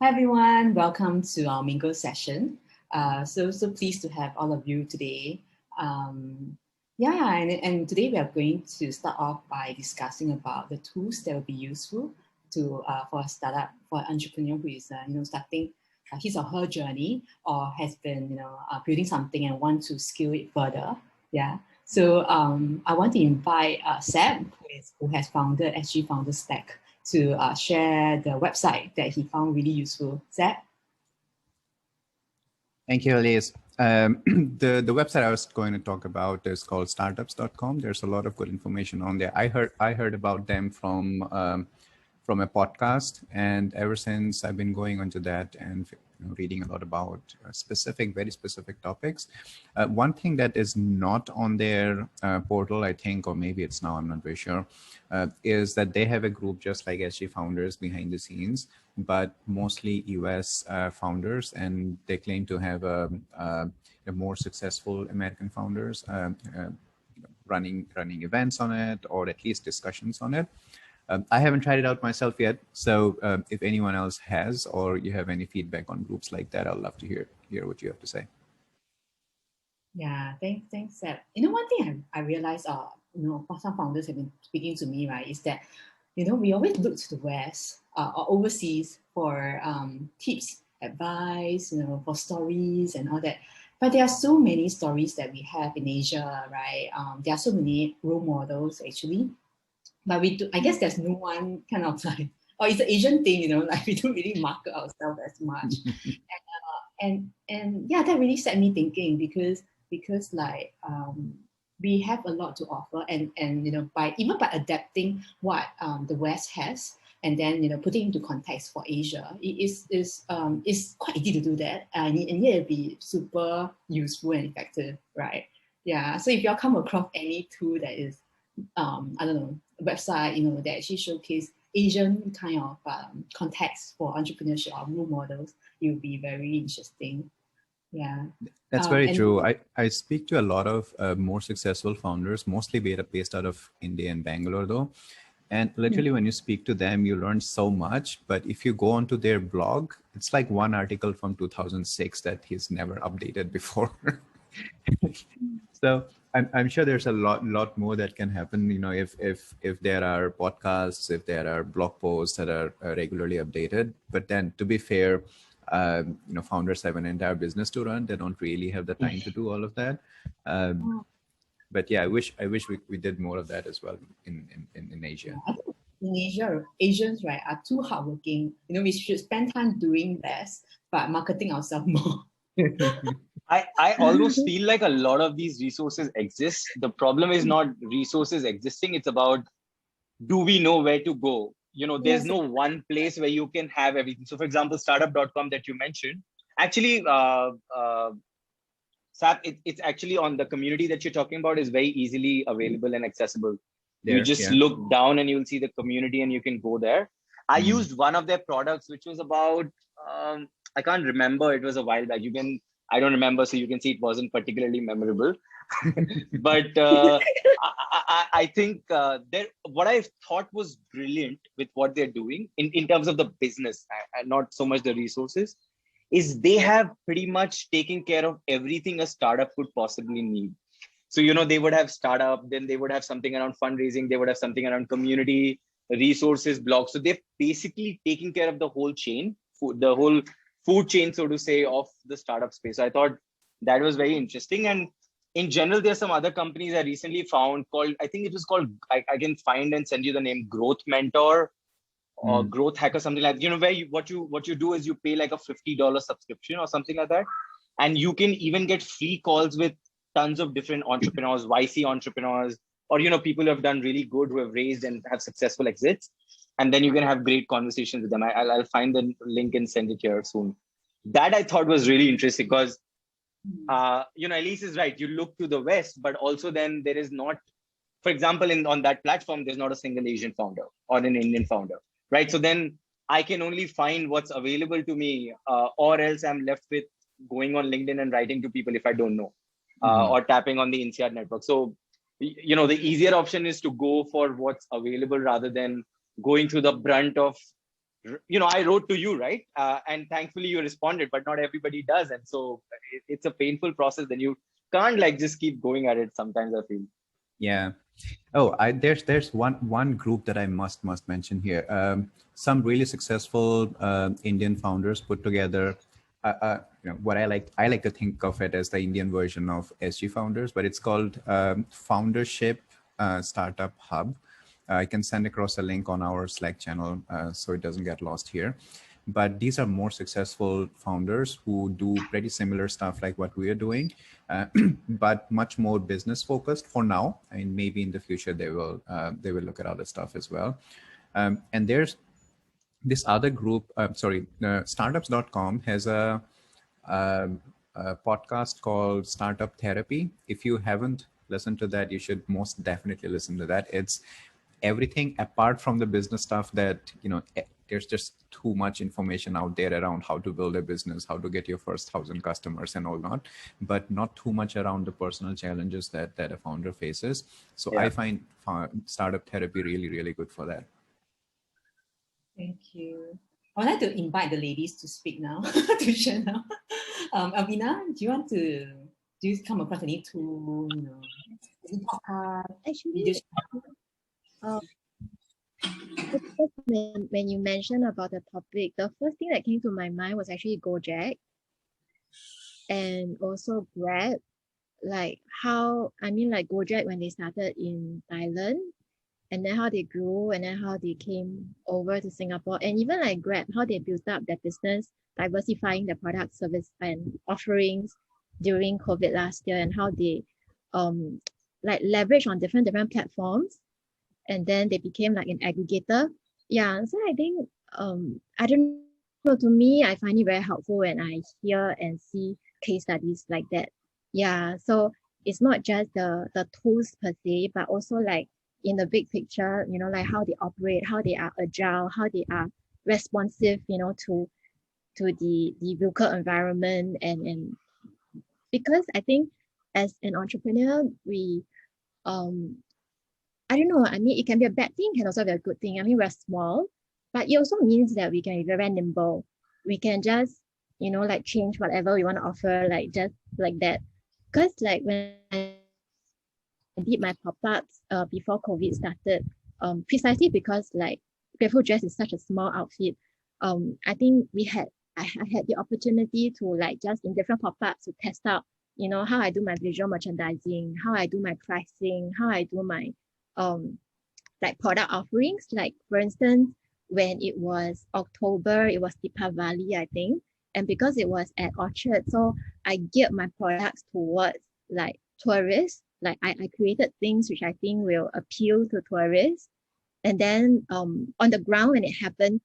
Hi everyone, welcome to our Mingle session. So pleased to have all of you today. And today we are going to start off by discussing about the tools that will be useful to for a startup, for an entrepreneur who is starting his or her journey or has been building something and want to scale it further. Yeah. So I want to invite Sap, who has founded SG Founder Stack, to share the website that he found really useful. Zach? Thank you, Elise. The website I was going to talk about is called startups.com. There's a lot of good information on there. I heard about them from a podcast, and ever since I've been going onto that and reading a lot about very specific topics. One thing that is not on their portal, I think, or maybe it's now, I'm not very sure, is that they have a group just like SG Founders behind the scenes, but mostly US founders, and they claim to have a more successful American founders running events on it, or at least discussions on it. I haven't tried it out myself yet, so if anyone else has, or you have any feedback on groups like that, I'd love to hear what you have to say. Yeah, thanks, Seb. One thing I realized, some founders have been speaking to me, right, is that, we always look to the West or overseas for tips, advice, for stories and all that. But there are so many stories that we have in Asia, right? There are so many role models, actually. But I guess there's no one kind of like, it's an Asian thing, like we don't really market ourselves as much. and yeah, that really set me thinking because like we have a lot to offer, and by adapting what the West has, and then putting into context for Asia, it's quite easy to do that, and yet it'd be super useful and effective, right? Yeah. So if y'all come across any tool that is I don't know, website, that actually showcase Asian kind of context for entrepreneurship or role models, it would be very interesting. Yeah. That's very true. I speak to a lot of more successful founders, mostly based out of India and Bangalore though. And literally when you speak to them, you learn so much. But if you go onto their blog, it's like one article from 2006 that he's never updated before. So I'm sure there's a lot more that can happen, if there are podcasts, if there are blog posts that are regularly updated. But then, to be fair, founders have an entire business to run. They don't really have the time to do all of that. But yeah, I wish we did more of that as well in Asia. I think in Asia, Asians, right, are too hardworking. We should spend time doing less, but marketing ourselves more. I almost feel like a lot of these resources exist. The problem is not resources existing. It's about, do we know where to go? There's no one place where you can have everything. So for example, startup.com that you mentioned, actually, Sap, it's actually on the community that you're talking about is very easily available and accessible. You just look down and you'll see the community and you can go there. I used one of their products, which was about, I can't remember. It was a while back. I don't remember, so you can see it wasn't particularly memorable. But I think what I thought was brilliant with what they're doing in terms of the business, and not so much the resources, is they have pretty much taken care of everything a startup could possibly need. So, they would have startup, then they would have something around fundraising, they would have something around community, resources, blogs. So they've basically taken care of the whole chain, the whole food chain, so to say, of the startup space. So I thought that was very interesting. And in general, there's some other companies I recently found called, I think it was called, I can find and send you the name, Growth Mentor or Growth Hacker, something like that. Where what you do is you pay like a $50 subscription or something like that. And you can even get free calls with tons of different entrepreneurs, YC entrepreneurs, or, people who have done really good, who have raised and have successful exits. And then you can have great conversations with them. I'll find the link and send it here soon. That I thought was really interesting because, Elise is right. You look to the West, but also then there is not, for example, on that platform, there's not a single Asian founder or an Indian founder, right? So then I can only find what's available to me, or else I'm left with going on LinkedIn and writing to people if I don't know, or tapping on the INSEAD network. So, the easier option is to go for what's available rather than going through the brunt of I wrote to you, right? And thankfully you responded, but not everybody does. And so it's a painful process. Then you can't like just keep going at it. Sometimes I feel. Yeah. Oh, there's one group that I must mention here. Some really successful Indian founders put together. What I like to think of it as the Indian version of SG Founders, but it's called Foundership Startup Hub. I can send across a link on our Slack channel so it doesn't get lost here. But these are more successful founders who do pretty similar stuff like what we are doing, but much more business focused for now. And maybe in the future they will look at other stuff as well. And there's this other group. Startups.com has a podcast called Startup Therapy. If you haven't listened to that, you should most definitely listen to that. It's everything apart from the business stuff that, there's just too much information out there around how to build a business, how to get your first 1,000 customers and all that, but not too much around the personal challenges that a founder faces. So yeah. I find Startup Therapy really, really good for that. Thank you. I'd like to invite the ladies to speak now, to share now. Alvina, do you come across any tool, any podcast? Actually, when you mentioned about the topic, the first thing that came to my mind was actually Gojek and also Grab. Like Gojek when they started in Thailand, and then how they grew, and then how they came over to Singapore, and even like Grab, how they built up their business, diversifying their product, service, and offerings during COVID last year, and how they leverage on different platforms, and then they became like an aggregator. Yeah, so I think I don't know, to me, I find it very helpful when I hear and see case studies like that. Yeah, so it's not just the tools per se, but also like in the big picture, like how they operate, how they are agile, how they are responsive, to the local environment, and because I think as an entrepreneur, we I don't know, I mean, it can be a bad thing, can also be a good thing. I mean, we're small, but it also means that we can be very nimble. We can just, change whatever we want to offer, like just like that. Because like when I did my pop-ups before COVID started, precisely because like Grateful Dress is such a small outfit, I think I had the opportunity to like just in different pop-ups to test out, how I do my visual merchandising, how I do my pricing, how I do my like product offerings. Like for instance, when it was October, it was Deepavali, I think, and because it was at Orchard, so I geared my products towards like tourists. Like I created things which I think will appeal to tourists. And then on the ground when it happened,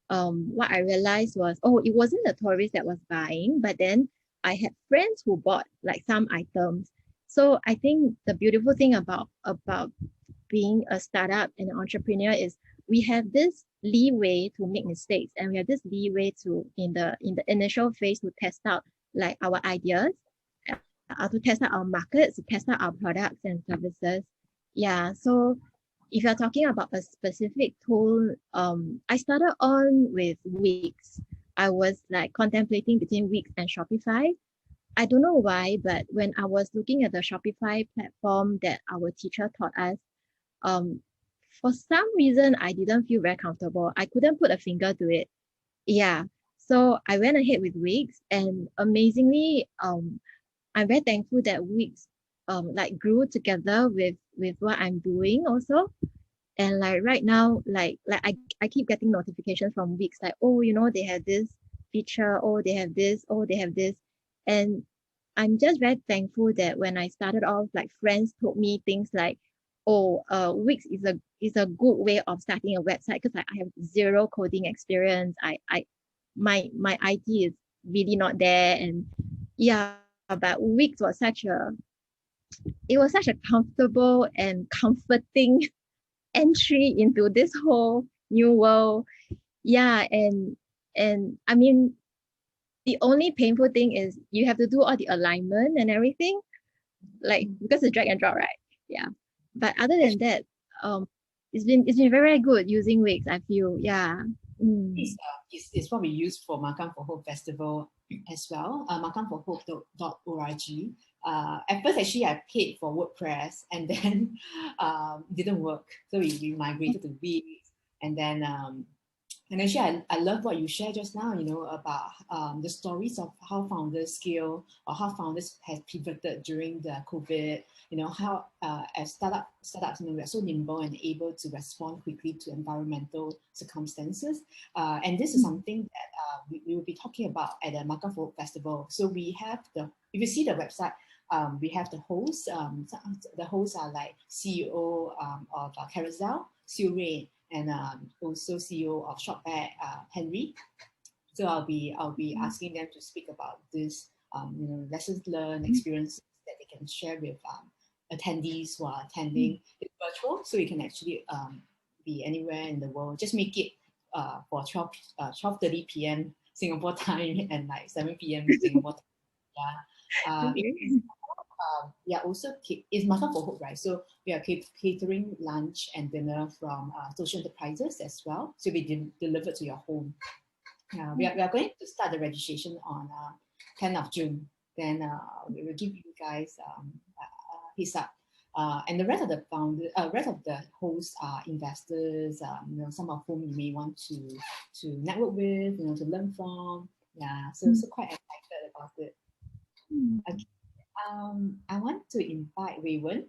what I realized was, it wasn't the tourist that was buying, but then I had friends who bought like some items. So I think the beautiful thing about being a startup and an entrepreneur is we have this leeway to make mistakes, and we have this leeway to in the initial phase to test out like our ideas, to test out our markets, to test out our products and services. Yeah, so if you're talking about a specific tool, I started on with Wix. I was like contemplating between Wix and Shopify. I don't know why, but when I was looking at the Shopify platform that our teacher taught us, for some reason, I didn't feel very comfortable. I couldn't put a finger to it. Yeah. So I went ahead with Wix, and amazingly, I'm very thankful that Wix like grew together with what I'm doing also. And like right now, like I keep getting notifications from Wix like, they have this feature, they have this, they have this. And I'm just very thankful that when I started off, like friends told me things like, Wix is a good way of starting a website, because I have zero coding experience. My IT is really not there, and yeah, but Wix was such a comfortable and comforting entry into this whole new world. Yeah, and I mean, the only painful thing is you have to do all the alignment and everything, like because it's drag and drop, right? Yeah. But other than that, it's been very, very good using Wix, I feel. Yeah. Is what we use for Makan for Hope Festival as well. makanforhope.org. At first, actually, I paid for WordPress, and then didn't work. So we migrated to Wix, and then and actually, I love what you shared just now, about the stories of how founders scale or how founders have pivoted during the COVID, how as startups, we are so nimble and able to respond quickly to environmental circumstances. And this is something that we will be talking about at the Makan for Hope Festival. So we have if you see the website, we have the hosts. The hosts are like CEO of Carousel, Siu Rei, and also CEO of Shopback, Henry. So I'll be asking them to speak about this, lessons learned, experiences that they can share with attendees who are attending. It's virtual, so you can actually be anywhere in the world. Just make it for 12:30 p.m. Singapore time and like 7 p.m. Singapore time. Yeah. Also, it's Makan for Hope, right? So we are catering lunch and dinner from social enterprises as well. So we delivered to your home. We are going to start the registration on 10th of June. Then we will give you guys heads up. And the rest of the hosts are investors, some of whom you may want to network with, to learn from. Yeah, so quite excited about it. Okay. I want to invite Wei-Wen.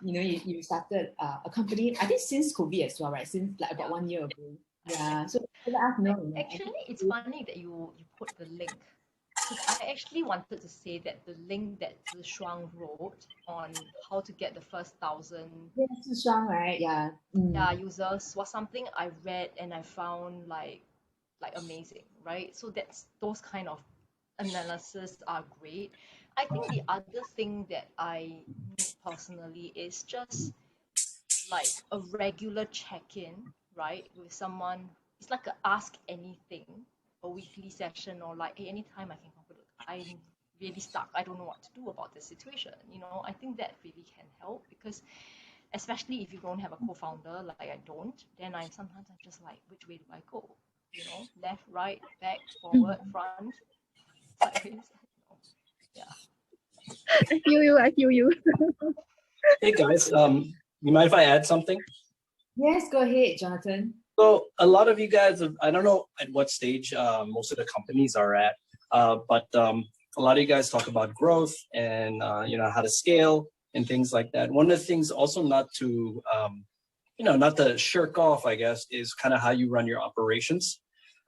You started a company, I think since COVID as well, right? Since like about 1 year ago. Yeah. So let us know. Actually, it's funny that you put the link, because I actually wanted to say that the link that Shuang wrote on how to get the first 1,000 Shuang, right? Yeah. Users was something I read and I found like amazing, right? So those kind of analysis are great. I think the other thing that I need personally is just like a regular check-in, right, with someone. It's like a ask anything, a weekly session, or like, hey, anytime I can come. I'm really stuck. I don't know what to do about this situation. I think that really can help, because especially if you don't have a co-founder, like I don't, then I'm just like, which way do I go? Left, right, back, forward, front, sideways. Yeah. I feel you. Hey guys, you mind if I add something? Yes, go ahead, Jonathan. So a lot of you guys, I don't know at what stage most of the companies are at, but a lot of you guys talk about growth and how to scale and things like that. One of the things also not to shirk off, I guess, is kind of how you run your operations.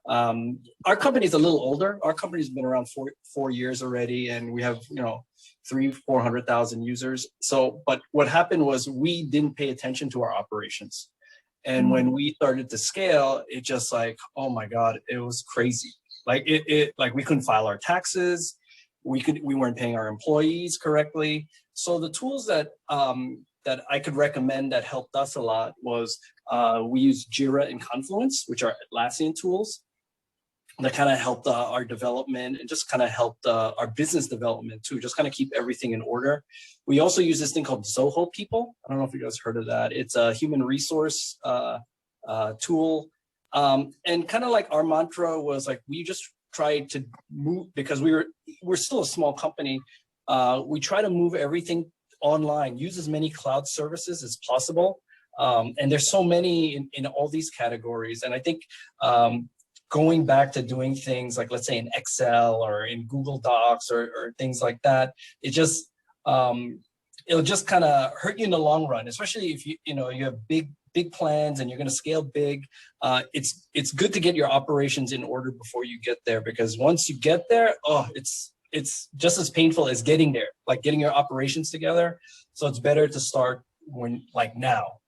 Our company's a little older. Our company's been around four years already, and we have 300,000-400,000 users. So, but what happened was we didn't pay attention to our operations, and when we started to scale, it just like, oh my God, it was crazy. Like like we couldn't file our taxes, we weren't paying our employees correctly. So the tools that I could recommend that helped us a lot was we use Jira and Confluence, which are Atlassian tools that kind of helped our development and just kind of helped our business development too, just kind of keep everything in order. We also use this thing called Zoho People. I don't know if you guys heard of that. It's a human resource tool. And kind of like our mantra was like, we just tried to move, because we're still a small company. We try to move everything online, use as many cloud services as possible. And there's so many in all these categories. And I think going back to doing things like, let's say in Excel or in Google Docs or things like that, it'll just kind of hurt you in the long run, especially if you have big plans and you're going to scale big. It's good to get your operations in order before you get there, because once you get there, it's just as painful as getting there, like getting your operations together. So it's better to start now.